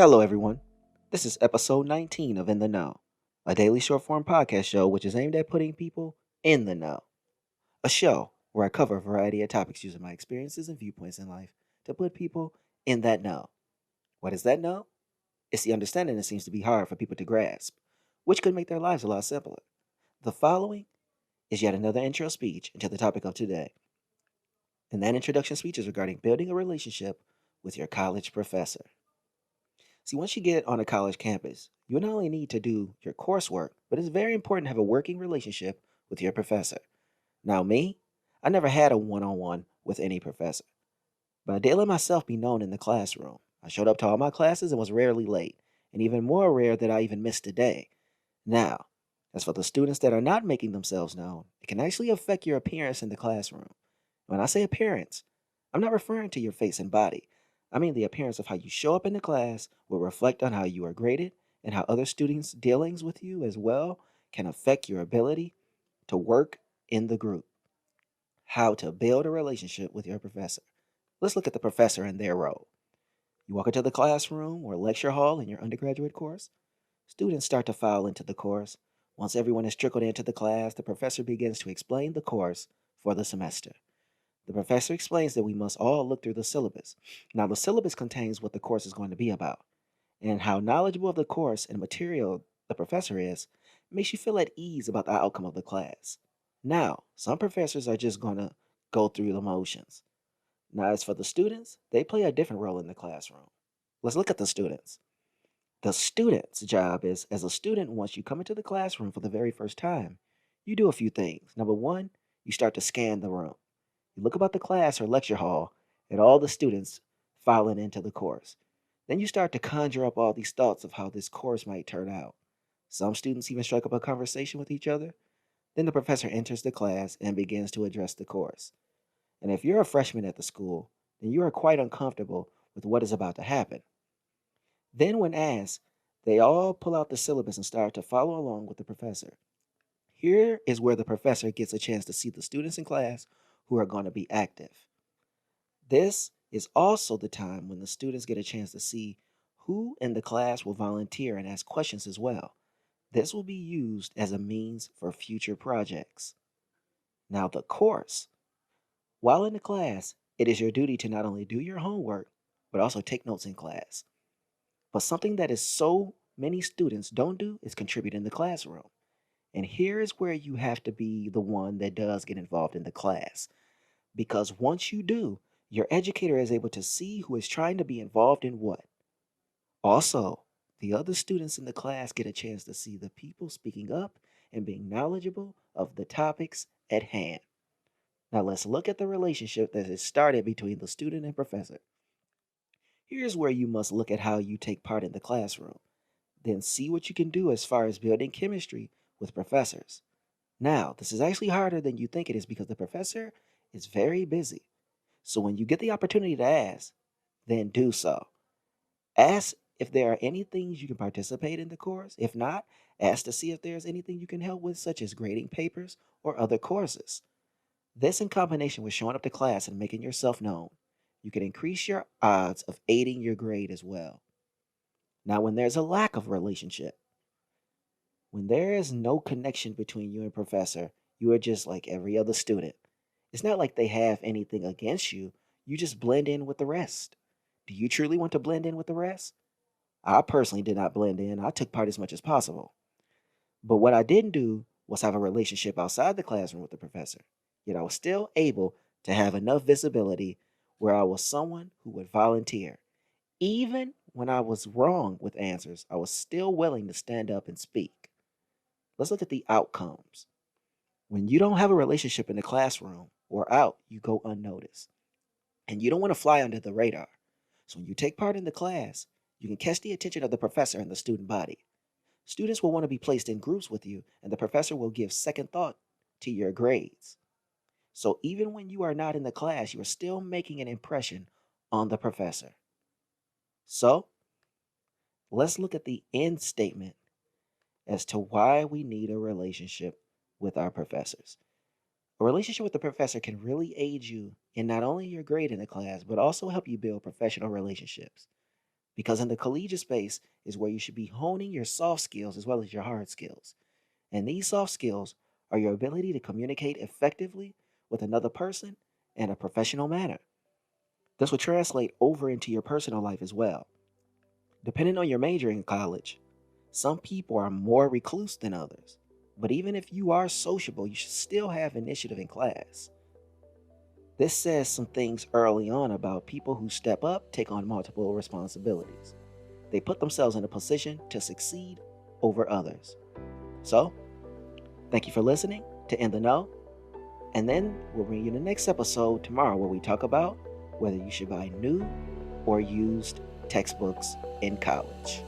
Hello, everyone. This is episode 19 of In the Know, a daily short form podcast show which is aimed at putting people in the know. A show where I cover a variety of topics using my experiences and viewpoints in life to put people in that know. What is that know? It's the understanding that seems to be hard for people to grasp, which could make their lives a lot simpler. The following is yet another intro speech into the topic of today. And that introduction speech is regarding building a relationship with your college professor. See, once you get on a college campus, you not only need to do your coursework, but it's very important to have a working relationship with your professor. Now, me, I never had a one on one with any professor, but I did let myself be known in the classroom. I showed up to all my classes and was rarely late, and even more rare that I even missed a day. Now, as for the students that are not making themselves known, it can actually affect your appearance in the classroom. When I say appearance, I'm not referring to your face and body. I mean the appearance of how you show up in the class will reflect on how you are graded and how other students' dealings with you as well can affect your ability to work in the group. How to build a relationship with your professor. Let's look at the professor and their role. You walk into the classroom or lecture hall in your undergraduate course. Students start to file into the course. Once everyone is trickled into the class, the professor begins to explain the course for the semester. The professor explains that we must all look through the syllabus. Now, the syllabus contains what the course is going to be about, and how knowledgeable of the course and material the professor is makes you feel at ease about the outcome of the class. Now, some professors are just going to go through the motions. Now, as for the students, they play a different role in the classroom. Let's look at the students. The student's job is, as a student, once you come into the classroom for the very first time, you do a few things. Number one, you start to scan the room. You look about the class or lecture hall at all the students filing into the course. Then you start to conjure up all these thoughts of how this course might turn out. Some students even strike up a conversation with each other. Then the professor enters the class and begins to address the course. And if you're a freshman at the school, then you are quite uncomfortable with what is about to happen. Then, when asked, they all pull out the syllabus and start to follow along with the professor. Here is where the professor gets a chance to see the students in class who are going to be active. This is also the time when the students get a chance to see who in the class will volunteer and ask questions as well. This will be used as a means for future projects. Now, the course. While in the class, it is your duty to not only do your homework, but also take notes in class. But something that is so many students don't do is contribute in the classroom. And here is where you have to be the one that does get involved in the class. Because once you do, your educator is able to see who is trying to be involved in what. Also, the other students in the class get a chance to see the people speaking up and being knowledgeable of the topics at hand. Now let's look at the relationship that is started between the student and professor. Here's where you must look at how you take part in the classroom. Then see what you can do as far as building chemistry with professors. Now, this is actually harder than you think it is because the professor is very busy. So when you get the opportunity to ask, then do so. Ask if there are any things you can participate in the course. If not, ask to see if there's anything you can help with, such as grading papers or other courses. This, in combination with showing up to class and making yourself known, you can increase your odds of aiding your grade as well. Now, when there's a lack of relationship, when there is no connection between you and professor, you are just like every other student. It's not like they have anything against you, you just blend in with the rest. Do you truly want to blend in with the rest? I personally did not blend in. I took part as much as possible. But what I didn't do was have a relationship outside the classroom with the professor. Yet I was still able to have enough visibility where I was someone who would volunteer. Even when I was wrong with answers, I was still willing to stand up and speak. Let's look at the outcomes. When you don't have a relationship in the classroom or out, you go unnoticed. And you don't want to fly under the radar. So when you take part in the class, you can catch the attention of the professor and the student body. Students will want to be placed in groups with you, and the professor will give second thought to your grades. So even when you are not in the class, you are still making an impression on the professor. So let's look at the end statement as to why we need a relationship with our professors. A relationship with the professor can really aid you in not only your grade in the class, but also help you build professional relationships. Because in the collegiate space is where you should be honing your soft skills as well as your hard skills. And these soft skills are your ability to communicate effectively with another person in a professional manner. This will translate over into your personal life as well. Depending on your major in college, some people are more recluse than others. But even if you are sociable, you should still have initiative in class. This says some things early on about people who step up, take on multiple responsibilities. They put themselves in a position to succeed over others. So, thank you for listening to In the Know. And then we'll bring you the next episode tomorrow where we talk about whether you should buy new or used textbooks in college.